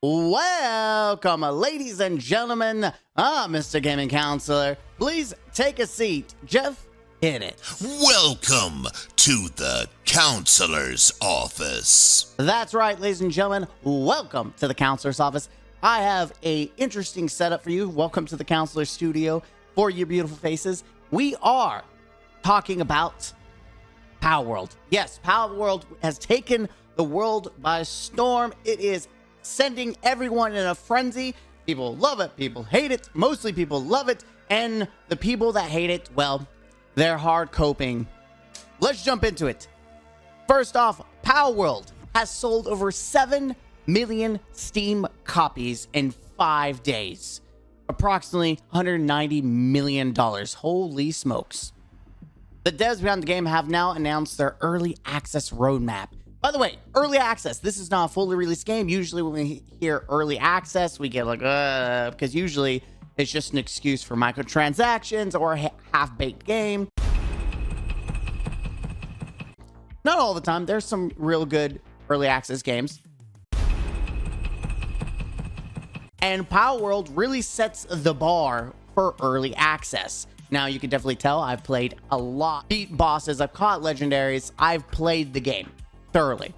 Welcome, ladies and gentlemen. Mr. Gaming Counselor, please take a seat. Jeff, hit it. Welcome to the counselor's office. That's right, ladies and gentlemen. Welcome to the counselor's office. I have a interesting setup for you. Welcome to the counselor's studio for your beautiful faces. We are talking about Palworld. Yes, Palworld has taken the world by storm. It is sending everyone in a frenzy. People love it, people hate it. Mostly people love it, and the people that hate it, well, they're hard coping. Let's jump into it. First off, Palworld has sold over 7 million Steam copies in 5 days. Approximately $190 million. Holy smokes. The devs behind the game have now announced their early access roadmap. By the way, early access, this is not a fully released game. Usually when we hear early access, we get like, because usually it's just an excuse for microtransactions or a half-baked game. Not all the time. There's some real good early access games. And Palworld really sets the bar for early access. Now, you can definitely tell I've played a lot. Beat bosses, I've caught legendaries, I've played the game thoroughly.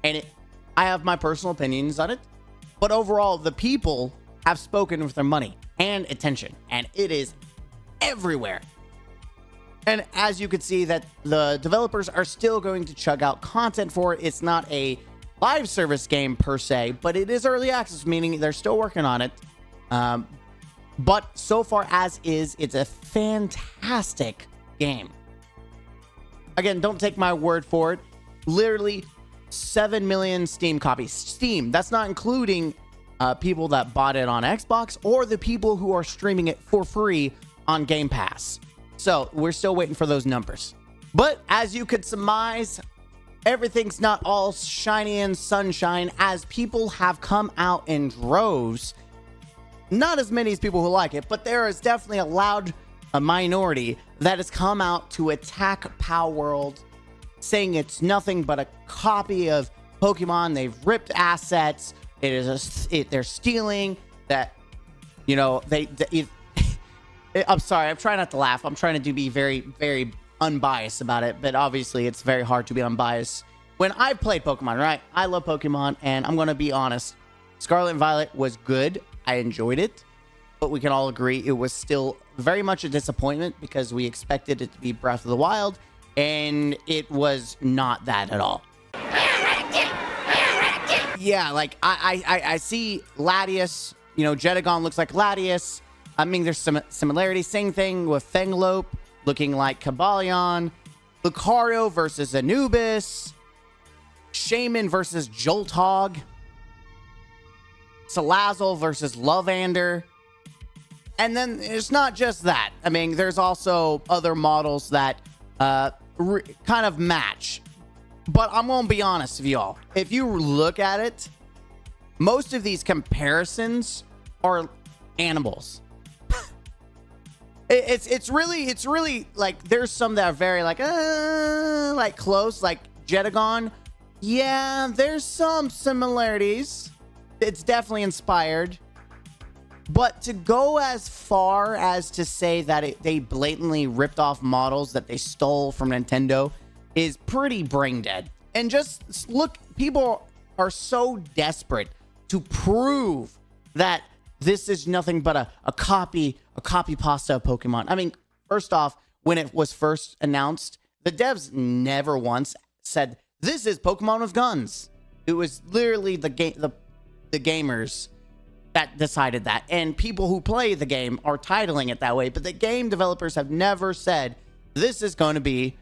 And I have my personal opinions on it. But overall, the people have spoken with their money and attention. And it is everywhere. And as you can see that the developers are still going to chug out content for it. It's not a live service game per se, but it is early access, meaning they're still working on it. But so far as is, it's a fantastic game. Again, don't take my word for it. Literally 7 million Steam copies. Steam, that's not including people that bought it on Xbox or the people who are streaming it for free on Game Pass. So we're still waiting for those numbers. But as you could surmise, everything's not all shiny and sunshine, as people have come out in droves. Not as many as people who like it, but there is definitely a minority that has come out to attack Palworld, saying it's nothing but a copy of Pokemon. They've ripped assets. They're stealing that. You know, I'm sorry. I'm trying not to laugh. I'm trying to be very, very unbiased about it, but obviously it's very hard to be unbiased when I've played Pokemon, right? I love Pokemon, and I'm going to be honest. Scarlet and Violet was good. I enjoyed it, but we can all agree it was still very much a disappointment because we expected it to be Breath of the Wild, and it was not that at all. Yeah, like I see Latias, you know, Jedagon looks like Latias. I mean, there's some similarities. Same thing with Fenglope looking like Kabalion. Lucario versus Anubis. Shaman versus Jolthog. Salazzle versus Lovander. And then it's not just that. I mean, there's also other models that kind of match. But I'm going to be honest with y'all. If you look at it, most of these comparisons are animals. It's really like there's some that are very like close, like Jedagon. Yeah, there's some similarities. It's definitely inspired. But to go as far as to say that they blatantly ripped off models that they stole from Nintendo is pretty brain dead. And just look, people are so desperate to prove that this is nothing but a copy pasta of Pokemon. I mean, first off, when it was first announced, the devs never once said, this is Pokemon with guns. It was literally the gamers that decided that. And people who play the game are titling it that way. But the game developers have never said, this is going to be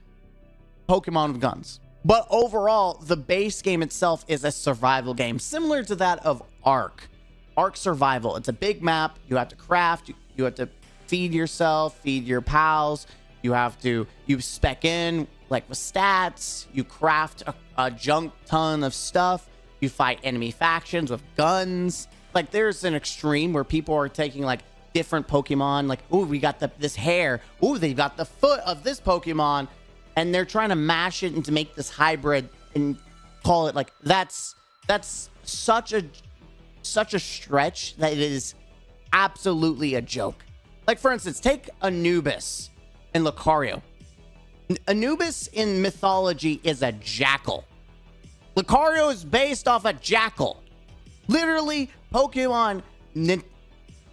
Pokemon with guns. But overall, the base game itself is a survival game, similar to that of Ark. Ark Survival. It's a big map. You have to craft. You have to feed yourself, feed your pals. You spec in, like with stats. You craft a junk ton of stuff. You fight enemy factions with guns. Like, there's an extreme where people are taking, like, different Pokemon. Like, ooh, we got this hair. Ooh, they got the foot of this Pokemon. And they're trying to mash it and to make this hybrid and call it, like, that's such a such a stretch that it is absolutely a joke. Like, for instance, take Anubis and Lucario. Anubis in mythology is a jackal. Lucario is based off a jackal. Literally, Pokemon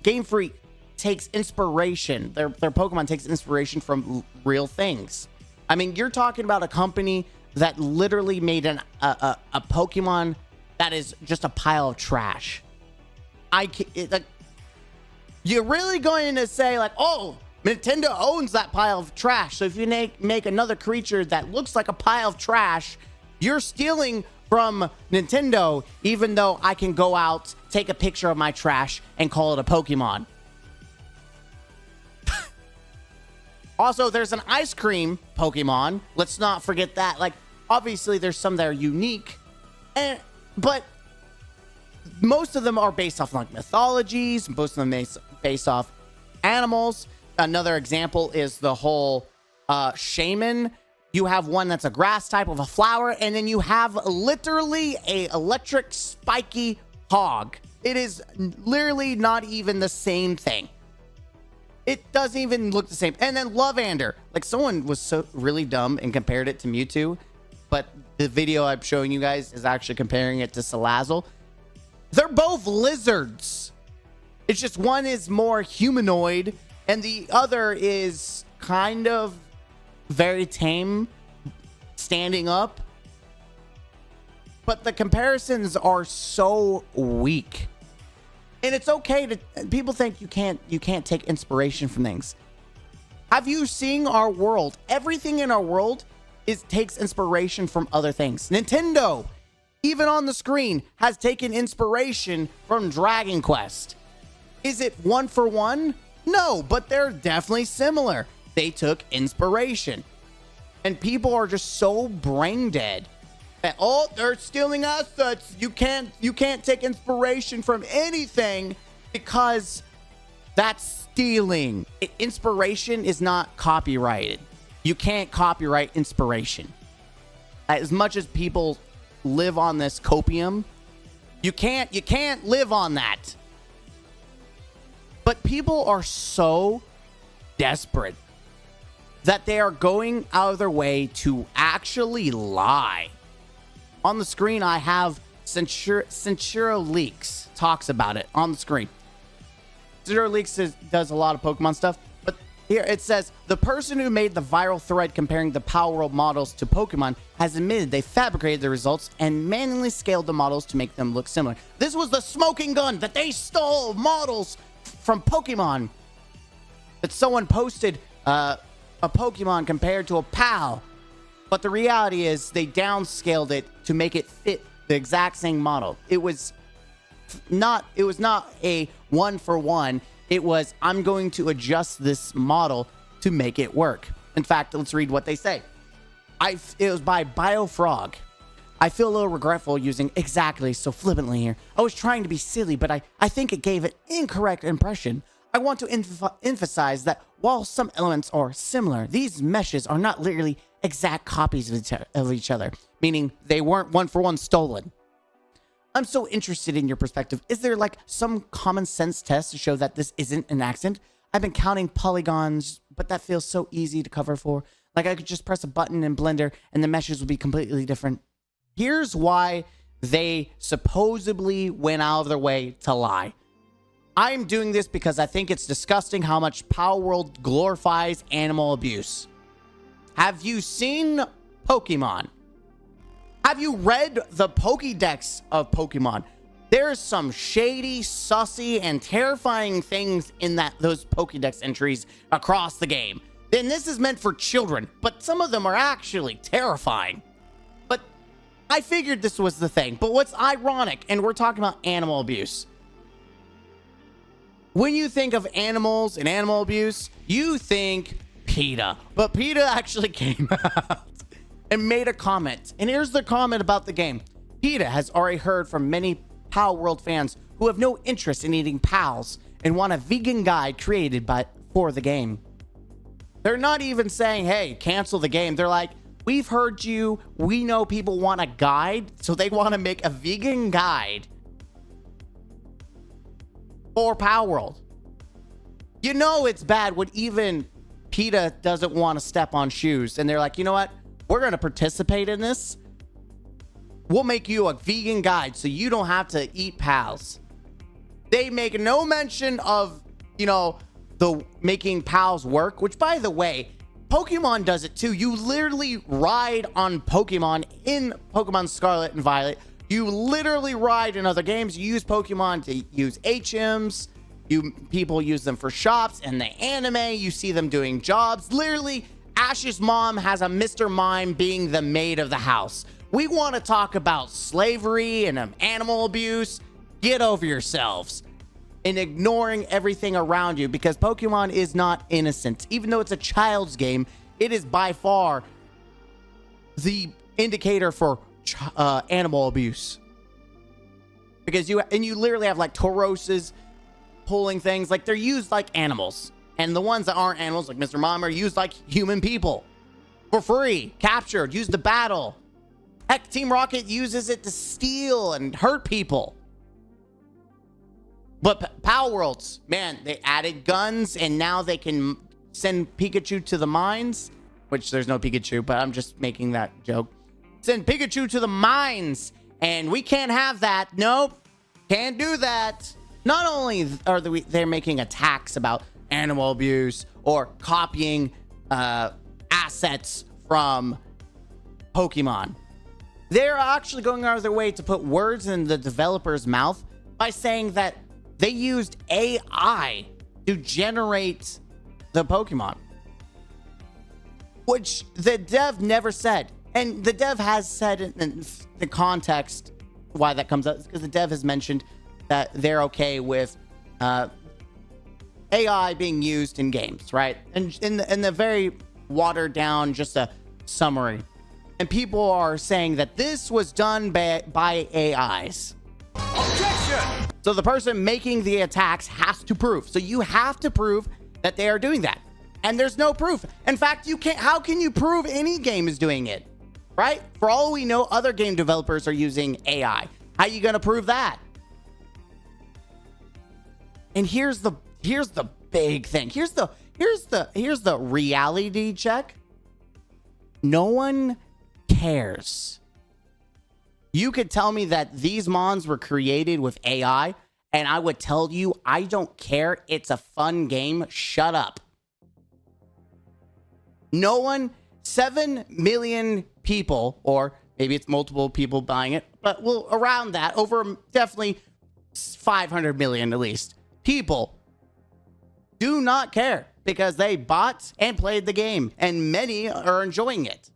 Game Freak takes inspiration. Their Pokemon takes inspiration from real things. I mean, you're talking about a company that literally made a Pokemon that is just a pile of trash. You're really going to say like, oh, Nintendo owns that pile of trash. So if you make another creature that looks like a pile of trash, you're stealing from Nintendo, even though I can go out, take a picture of my trash, and call it a Pokemon. Also, there's an ice cream Pokemon. Let's not forget that. Like, obviously, there's some that are unique, but most of them are based off like mythologies. Most of them based off animals. Another example is the whole shaman. You have one that's a grass type of a flower, and then you have literally a electric spiky hog. It is literally not even the same thing. It doesn't even look the same. And then Lavander. Like, someone was so really dumb and compared it to Mewtwo, but the video I'm showing you guys is actually comparing it to Salazzle. They're both lizards. It's just one is more humanoid, and the other is kind of very tame, standing up. But the comparisons are so weak. And it's okay to, people think you can't take inspiration from things. Have you seen our world? Everything in our world takes inspiration from other things. Nintendo, even on the screen, has taken inspiration from Dragon Quest. Is it one for one? No, but they're definitely similar. They took inspiration. And people are just so brain dead that, oh, they're stealing assets. You can't take inspiration from anything because that's stealing. Inspiration is not copyrighted. You can't copyright inspiration. As much as people live on this copium, you can't live on that. But people are so desperate that they are going out of their way to actually lie. On the screen, I have Censura Leaks talks about it on the screen. Censura Leaks does a lot of Pokemon stuff, but here it says, the person who made the viral thread comparing the Palworld models to Pokemon has admitted they fabricated the results and manually scaled the models to make them look similar. This was the smoking gun that they stole models from Pokemon. That someone posted a Pokemon compared to a PAL. But the reality is they downscaled it to make it fit the exact same model. It was not a one for one. It was, I'm going to adjust this model to make it work. In fact, let's read what they say. It was by BioFrog. I feel a little regretful using exactly so flippantly here. I was trying to be silly, but I think it gave an incorrect impression. I want to emphasize that while some elements are similar, these meshes are not literally exact copies of each other, meaning they weren't one for one stolen. I'm so interested in your perspective. Is there like some common sense test to show that this isn't an accident? I've been counting polygons, but that feels so easy to cover for. Like I could just press a button in Blender and the meshes would be completely different. Here's why they supposedly went out of their way to lie. I'm doing this because I think it's disgusting how much Palworld glorifies animal abuse. Have you seen Pokemon? Have you read the Pokédex of Pokemon? There's some shady, sussy, and terrifying things in those Pokédex entries across the game. Then this is meant for children, but some of them are actually terrifying. But I figured this was the thing. But what's ironic, and we're talking about animal abuse. When you think of animals and animal abuse, you think PETA. But PETA actually came out and made a comment. And here's the comment about the game. PETA has already heard from many Palworld fans who have no interest in eating pals and want a vegan guide created for the game. They're not even saying, hey, cancel the game. They're like, we've heard you. We know people want a guide, so they want to make a vegan guide for Palworld. You know it's bad when even PETA doesn't want to step on shoes. And they're like, you know what? We're going to participate in this. We'll make you a vegan guide so you don't have to eat pals. They make no mention of, the making pals work, which, by the way, Pokemon does it too. You literally ride on Pokemon in Pokemon Scarlet and Violet. You literally ride in other games. You use Pokemon to use HMs. People use them for shops. And the anime, you see them doing jobs. Literally, Ash's mom has a Mr. Mime being the maid of the house. We want to talk about slavery and animal abuse. Get over yourselves and ignoring everything around you, because Pokemon is not innocent. Even though it's a child's game, it is by far the indicator for animal abuse. Because you literally have like Tauroses pulling things, like they're used like animals. And the ones that aren't animals, like Mr. Mime, are used like human people. For free, captured, used to battle. Heck, Team Rocket uses it to steal and hurt people. But Palworlds, man, they added guns, and now they can send Pikachu to the mines, which there's no Pikachu, but I'm just making that joke. Send Pikachu to the mines, and we can't have that. Nope, can't do that. Not only are they're making attacks about animal abuse or copying assets from Pokemon, they're actually going out of their way to put words in the developer's mouth by saying that they used AI to generate the Pokemon, which the dev never said. And the dev has said in the context why that comes up, because the dev has mentioned that they're okay with AI being used in games, right? And in the very watered down, just a summary. And people are saying that this was done by AIs. Objection! So the person making the attacks has to prove. So you have to prove that they are doing that. And there's no proof. In fact, you can't. How can you prove any game is doing it? Right? For all we know, other game developers are using AI. How are you going to prove that? And here's the big thing. Here's the reality check. No one cares. You could tell me that these mons were created with AI, and I would tell you, I don't care. It's a fun game. Shut up. No one, 7 million people, or maybe it's multiple people buying it, but well, around that, over definitely 500 million at least, people do not care because they bought and played the game, and many are enjoying it.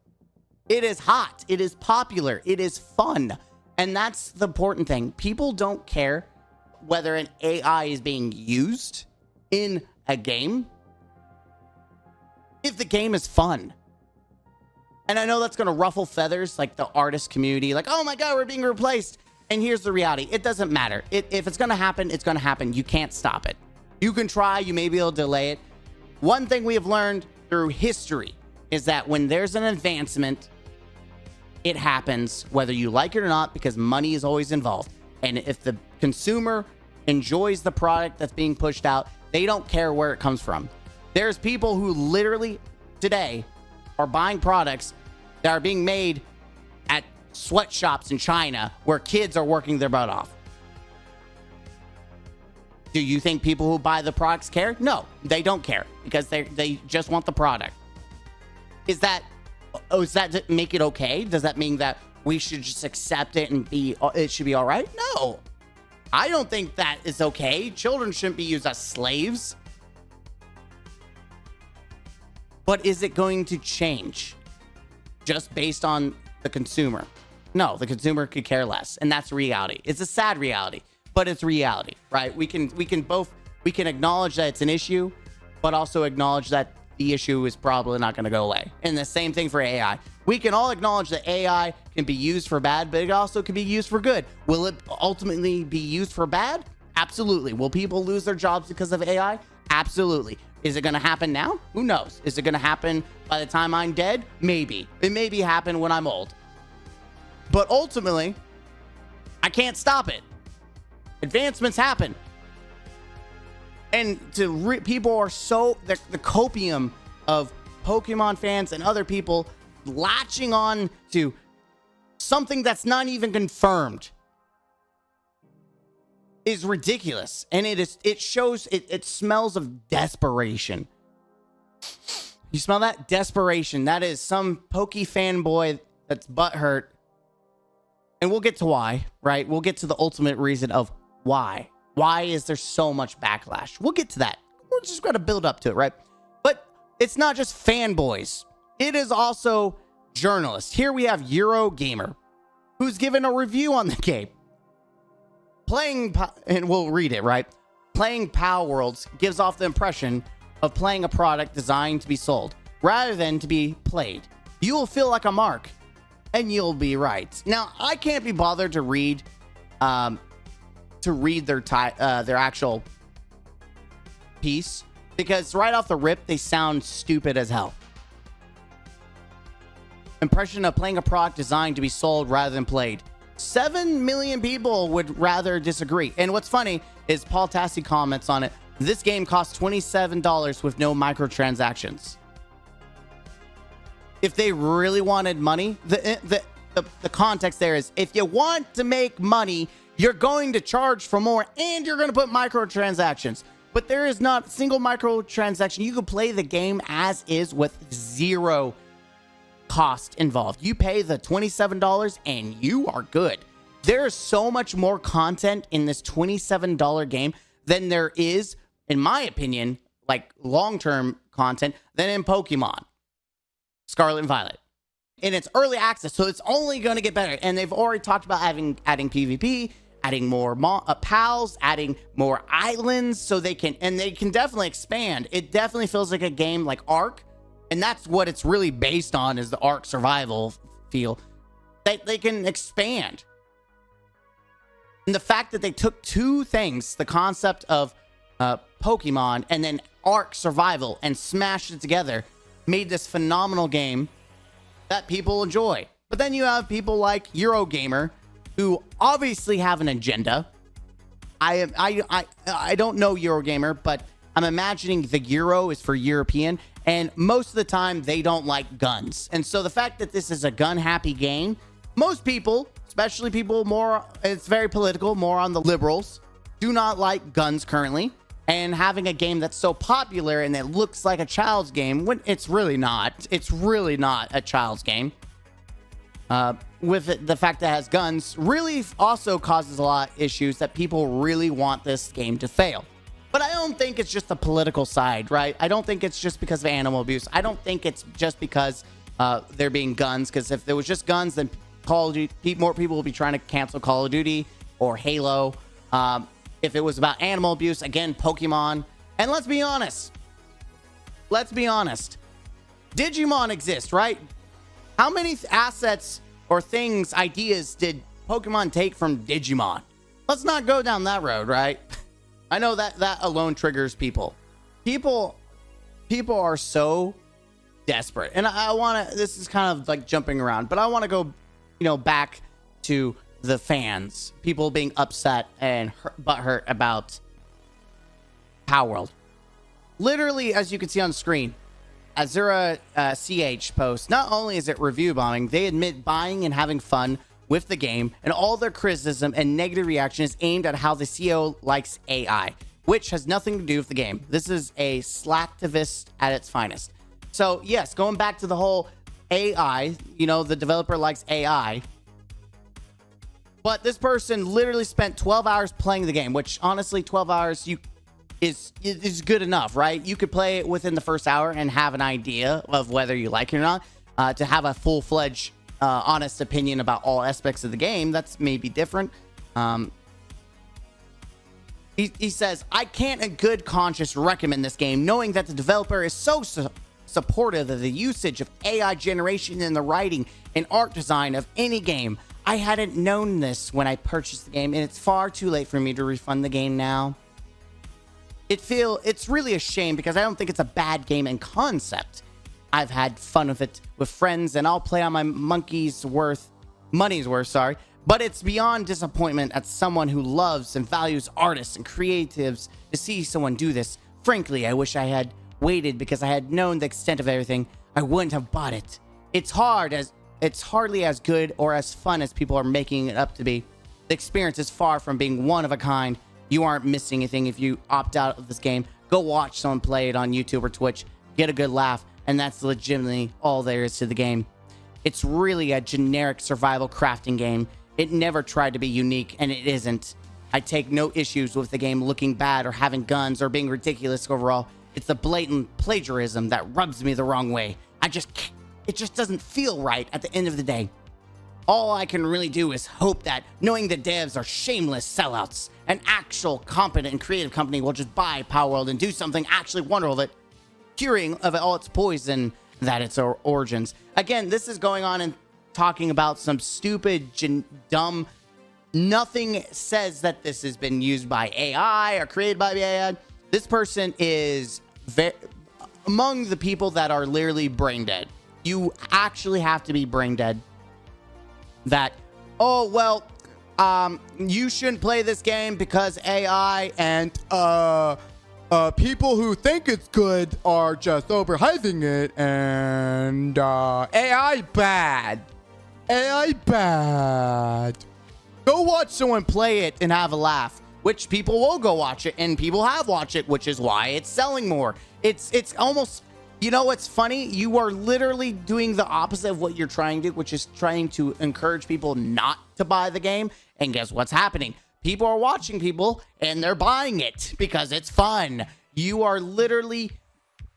It is hot. It is popular. It is fun. And that's the important thing. People don't care whether an AI is being used in a game if the game is fun. And I know that's going to ruffle feathers, like the artist community, like, oh my God, we're being replaced. And here's the reality. It doesn't matter. If it's going to happen, it's going to happen. You can't stop it. You can try. You may be able to delay it. One thing we have learned through history is that when there's an advancement, it happens whether you like it or not, because money is always involved. And if the consumer enjoys the product that's being pushed out, they don't care where it comes from. There's people who literally today are buying products that are being made at sweatshops in China where kids are working their butt off. Do you think people who buy the products care? No, they don't care, because they just want the product. Does that make it okay? Does that mean that we should just accept it and it should be all right? No, I don't think that is okay. Children shouldn't be used as slaves. But is it going to change just based on the consumer? No, the consumer could care less, and that's reality. It's a sad reality, but it's reality, right? We can acknowledge that it's an issue, but also acknowledge that the issue is probably not going to go away. And the same thing for AI. We can all acknowledge that AI can be used for bad, but it also can be used for good. Will it ultimately be used for bad? Absolutely. Will people lose their jobs because of AI? Absolutely. Is it going to happen now? Who knows? Is it going to happen by the time I'm dead? Maybe. It may happen when I'm old. But ultimately, I can't stop it. Advancements happen. And people are so the copium of Pokemon fans and other people latching on to something that's not even confirmed is ridiculous. And it smells of desperation. You smell that? Desperation. That is some Poke fanboy that's butthurt. And we'll get to why, right? We'll get to the ultimate reason of why. Why is there so much backlash? We'll get to that. We're just going to build up to it, right? But it's not just fanboys. It is also journalists. Here we have Eurogamer, who's given a review on the game. And we'll read it, right? Playing Palworld gives off the impression of playing a product designed to be sold rather than to be played. You will feel like a mark, and you'll be right. Now, I can't be bothered to read their actual piece because right off the rip, they sound stupid as hell. Impression of playing a product designed to be sold rather than played. 7 million people would rather disagree. And what's funny is Paul Tassi comments on it. This game costs $27 with no microtransactions. If they really wanted money, the context there is if you want to make money, you're going to charge for more and you're going to put microtransactions. But there is not a single microtransaction. You can play the game as is with zero cost involved. You pay the $27 and you are good. There is so much more content in this $27 game than there is, in my opinion, like long-term content than in Pokemon Scarlet and Violet. And it's early access, so it's only going to get better. And they've already talked about adding PvP, adding more pals, adding more islands, so they can definitely expand. It definitely feels like a game like Ark, and that's what it's really based on, is the Ark survival feel. They can expand. And the fact that they took two things, the concept of Pokemon and then Ark survival, and smashed it together, made this phenomenal game that people enjoy. But then you have people like Eurogamer, who obviously have an agenda. I don't know Eurogamer, but I'm imagining the Euro is for European, and most of the time they don't like guns. And so the fact that this is a gun-happy game, most people, especially people more, it's very political, more on the liberals, do not like guns currently. And having a game that's so popular and it looks like a child's game, when it's really not. It's really not a child's game. With it, the fact that it has guns really also causes a lot of issues that people really want this game to fail. But I don't think it's just the political side, right? I don't think it's just because of animal abuse. I don't think it's just because there being guns, because if there was just guns, then Call of Duty, more people would be trying to cancel Call of Duty or Halo. If it was about animal abuse, again, Pokemon. And let's be honest. Digimon exists, right? How many assets or things, ideas did Pokemon take from Digimon? Let's not go down that road, right? I know that alone triggers people. People are so desperate. And I want to, this is kind of like jumping around, but I want to go, back to the fans, people being upset and butthurt about Palworld. Literally, as you can see on screen, Azura CH posts, not only is it review bombing, they admit buying and having fun with the game, and all their criticism and negative reaction is aimed at how the CEO likes AI, which has nothing to do with the game. This is a slacktivist at its finest. So yes, going back to the whole AI, the developer likes AI, but this person literally spent 12 hours playing the game, which honestly, 12 hours is good enough, right? You could play it within the first hour and have an idea of whether you like it or not. To have a full-fledged, honest opinion about all aspects of the game, that's maybe different. He says, I can't in good conscience recommend this game, knowing that the developer is so supportive of the usage of AI generation in the writing and art design of any game. I hadn't known this when I purchased the game, and it's far too late for me to refund the game now. It's really a shame, because I don't think it's a bad game in concept. I've had fun with it with friends, and I'll play on my money's worth, But it's beyond disappointment as someone who loves and values artists and creatives to see someone do this. Frankly, I wish I had waited because I had known the extent of everything. I wouldn't have bought it. It's hardly as good or as fun as people are making it up to be. The experience is far from being one of a kind. You aren't missing anything if you opt out of this game. Go watch someone play it on YouTube or Twitch. Get a good laugh, and that's legitimately all there is to the game. It's really a generic survival crafting game. It never tried to be unique, and it isn't. I take no issues with the game looking bad or having guns or being ridiculous overall. It's the blatant plagiarism that rubs me the wrong way. It just doesn't feel right at the end of the day. All I can really do is hope that, knowing the devs are shameless sellouts, an actual competent and creative company will just buy Palworld and do something actually wonderful that curing of all its poison that its origins. Again, this is going on and talking about some stupid, dumb. Nothing says that this has been used by AI or created by AI. This person is among the people that are literally brain dead. You actually have to be brain dead. That, oh, well, you shouldn't play this game because AI and people who think it's good are just overhyping it, and AI bad. AI bad. Go watch someone play it and have a laugh, which people will go watch it, and people have watched it, which is why it's selling more. It's almost, you know what's funny? You are literally doing the opposite of what you're trying to do, which is trying to encourage people not to buy the game. And guess what's happening? People are watching people and they're buying it because it's fun. You are literally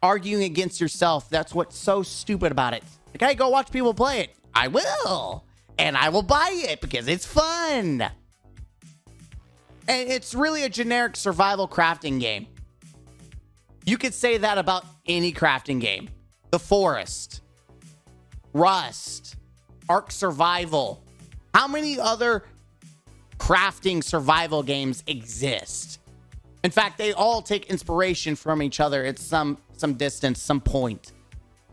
arguing against yourself. That's what's so stupid about it. Okay, go watch people play it. I will. And I will buy it because it's fun. And it's really a generic survival crafting game. You could say that about any crafting game. The Forest, Rust, Ark Survival. How many other crafting survival games exist? In fact, they all take inspiration from each other at some distance, some point.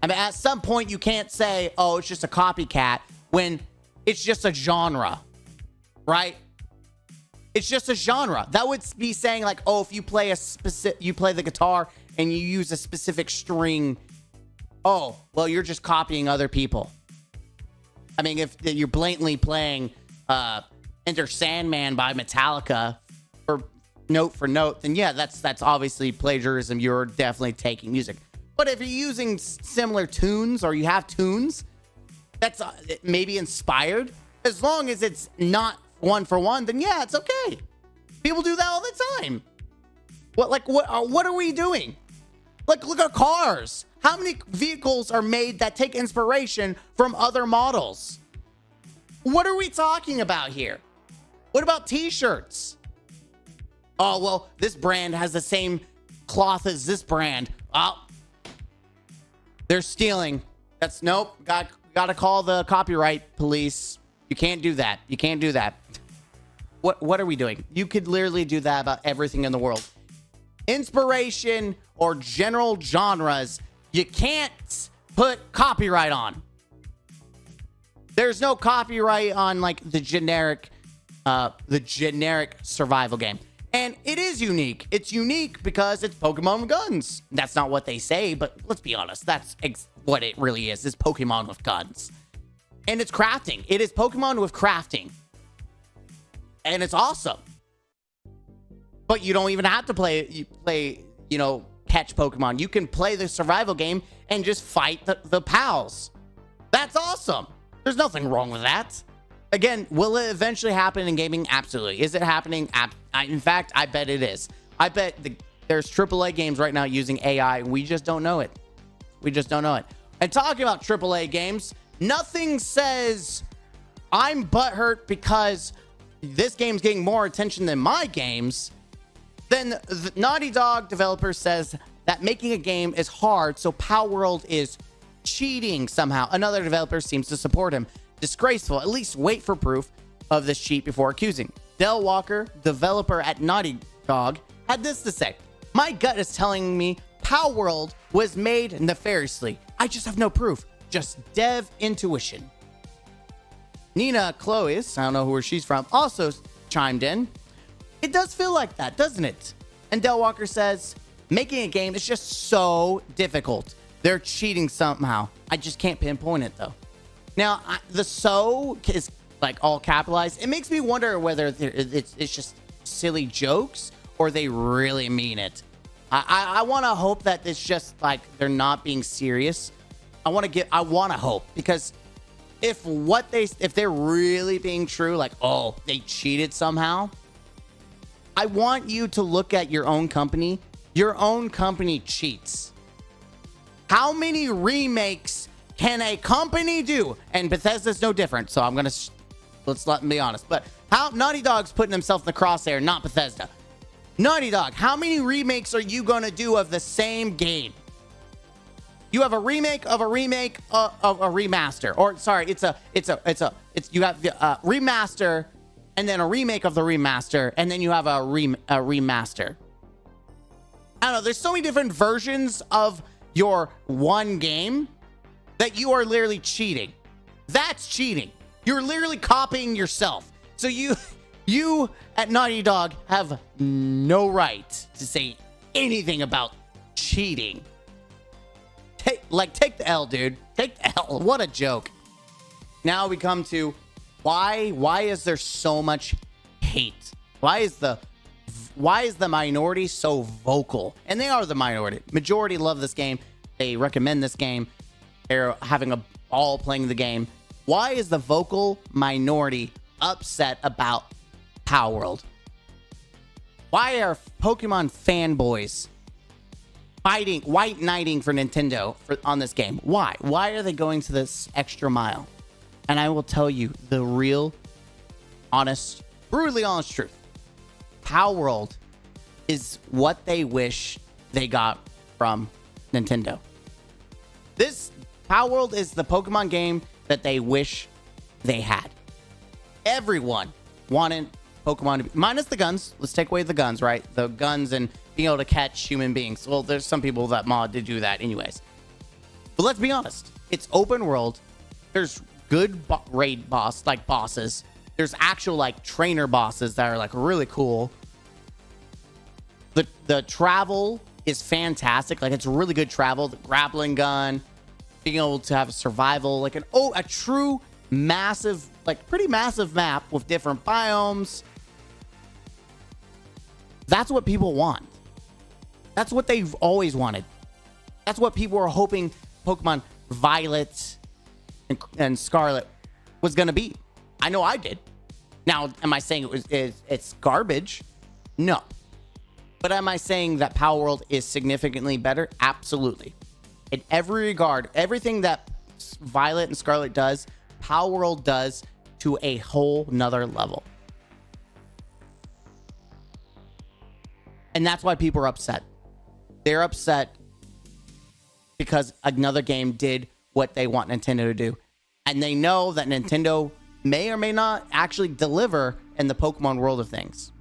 I mean, at some point, you can't say, oh, it's just a copycat when it's just a genre, right? It's just a genre. That would be saying like, oh, if you play the guitar and you use a specific string, oh, well, you're just copying other people. I mean, if you're blatantly playing Enter Sandman by Metallica for note, then yeah, that's obviously plagiarism. You're definitely taking music. But if you're using similar tunes or you have tunes that's maybe inspired, as long as it's not one for one, then yeah, it's okay. People do that all the time. What are we doing? Like, look at cars. How many vehicles are made that take inspiration from other models? What are we talking about here? What about t-shirts? Oh, well, this brand has the same cloth as this brand. Oh, they're stealing. That's nope. Got to call the copyright police. You can't do that. You can't do that. What are we doing? You could literally do that about everything in the world. Inspiration or general genres, you can't put copyright on. There's no copyright on like the generic survival game. And it is unique. It's unique because it's Pokemon with guns. That's not what they say, but let's be honest. That's what it really is. It's Pokemon with guns. And it's crafting. It is Pokemon with crafting. And it's awesome. But you don't even have to play, catch Pokemon. You can play the survival game and just fight the pals. That's awesome. There's nothing wrong with that. Again, will it eventually happen in gaming? Absolutely. Is it happening? In fact, I bet it is. I bet there's AAA games right now using AI, and we just don't know it. We just don't know it. And talking about AAA games, nothing says I'm butthurt because this game's getting more attention than my games. Then the Naughty Dog developer says that making a game is hard, so Palworld is cheating somehow. Another developer seems to support him. Disgraceful. At least wait for proof of this cheat before accusing. Del Walker, developer at Naughty Dog, had this to say. My gut is telling me Palworld was made nefariously. I just have no proof. Just dev intuition. Nina Chloe's, I don't know where she's from, also chimed in. It does feel like that, doesn't it? And Del Walker says, making a game is just so difficult. They're cheating somehow. I just can't pinpoint it though. Now, the "so" is like all capitalized. It makes me wonder whether it's just silly jokes or they really mean it. I want to hope that it's just like they're not being serious. I want to hope, because if they're really being true, like, oh, they cheated somehow, I want you to look at your own company. Your own company cheats. How many remakes can a company do? And Bethesda's no different, so let's let me be honest. But how Naughty Dog's putting himself in the crosshair, not Bethesda. Naughty Dog, how many remakes are you gonna do of the same game? You have a remake of a remake of a remaster, or sorry, you have the remaster, and then a remake of the remaster, and then you have a remaster. I don't know. There's so many different versions of your one game that you are literally cheating. That's cheating. You're literally copying yourself. So you at Naughty Dog have no right to say anything about cheating. Take the L, dude. Take the L. What a joke. Now we come to why is there so much hate? Why is the minority so vocal? And they are the minority. Majority love this game. They recommend this game. They're having a ball playing the game. Why is the vocal minority upset about Palworld? Why are Pokemon fanboys fighting, white knighting for Nintendo on this game? Why? Why are they going to this extra mile? And I will tell you the real, honest, brutally honest truth. Palworld is what they wish they got from Nintendo. This Palworld is the Pokemon game that they wish they had. Everyone wanted Pokemon to be, minus the guns. Let's take away the guns, right? The guns and being able to catch human beings. Well, there's some people that mod to do that anyways. But let's be honest. It's open world. There's good raid bosses. There's actual like trainer bosses that are like really cool. The travel is fantastic. Like, it's really good travel. The grappling gun, being able to have a survival, like a true massive, like pretty massive map with different biomes. That's what people want. That's what they've always wanted. That's what people were hoping Pokemon Violet and Scarlet was going to be. I know I did. Now, am I saying it's garbage? No. But am I saying that Palworld is significantly better? Absolutely. In every regard, everything that Violet and Scarlet does, Palworld does to a whole nother level. And that's why people are upset. They're upset because another game did what they want Nintendo to do. And they know that Nintendo may or may not actually deliver in the Pokemon world of things.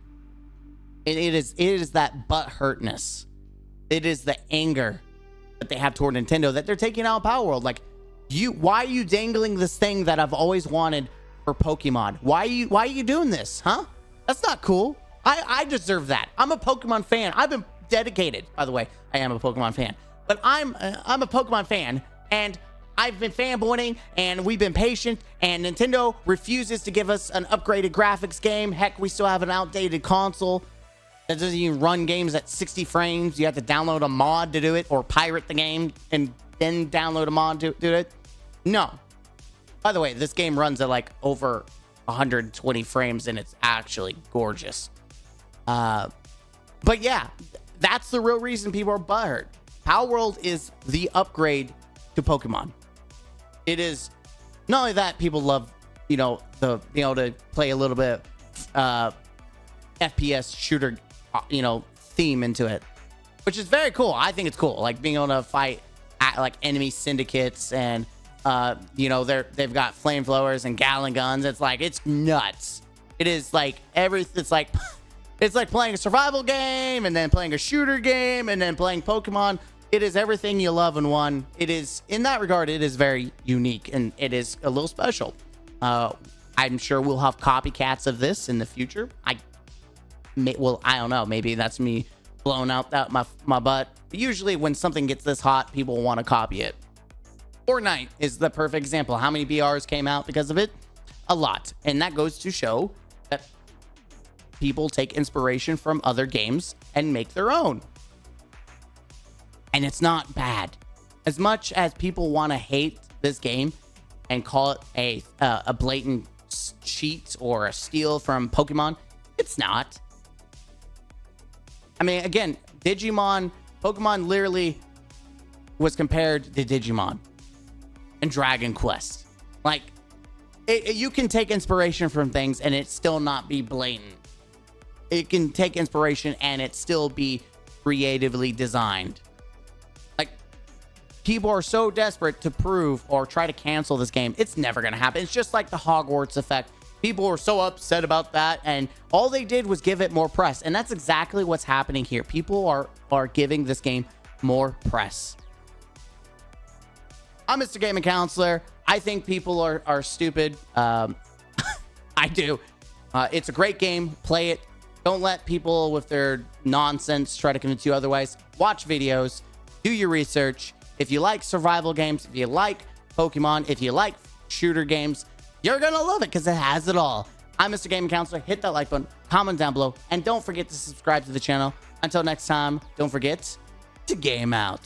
It is that butthurtness. It is the anger that they have toward Nintendo that they're taking out of Palworld. Like, why are you dangling this thing that I've always wanted for Pokemon? Why are you doing this, huh? That's not cool. I deserve that. I'm a Pokemon fan. I've been dedicated. By the way, I am a Pokemon fan. But I'm a Pokemon fan, and I've been fanboying, and we've been patient, and Nintendo refuses to give us an upgraded graphics game. Heck, we still have an outdated console that doesn't even run games at 60 frames. You have to download a mod to do it, or pirate the game and then download a mod to do it. No. By the way, this game runs at like over 120 frames, and it's actually gorgeous. But yeah, that's the real reason people are butthurt. Palworld is the upgrade to Pokemon. It is not only that people love, being able to play a little bit FPS shooter, theme into it, which is very cool. I think it's cool, like being able to fight like enemy syndicates, and they've got flamethrowers and Gatling guns. It's nuts. It is like it's like playing a survival game, and then playing a shooter game, and then playing Pokemon. It is everything you love in one. It is, in that regard, it is very unique, and it is a little special. I'm sure we'll have copycats of this in the future. I don't know. Maybe that's me blowing out that my butt. But usually when something gets this hot, people want to copy it. Fortnite is the perfect example. How many BRs came out because of it? A lot. And that goes to show that people take inspiration from other games and make their own. And it's not bad. As much as people want to hate this game and call it a blatant cheat or a steal from Pokemon, it's not. I mean, again, Pokemon literally was compared to Digimon and Dragon Quest. Like, you can take inspiration from things and it still not be blatant. It can take inspiration and it still be creatively designed. Like, people are so desperate to prove or try to cancel this game. It's never going to happen. It's just like the Hogwarts effect. People were so upset about that, and all they did was give it more press. And that's exactly what's happening here. People are giving this game more press. I'm Mr. Gaming Counselor. I think people are stupid. I do. It's a great game. Play it. Don't let people with their nonsense try to convince you otherwise. Watch videos. Do your research. If you like survival games, if you like Pokemon, if you like shooter games, you're going to love it because it has it all. I'm Mr. Gaming Counselor. Hit that like button, comment down below, and don't forget to subscribe to the channel. Until next time, don't forget to game out.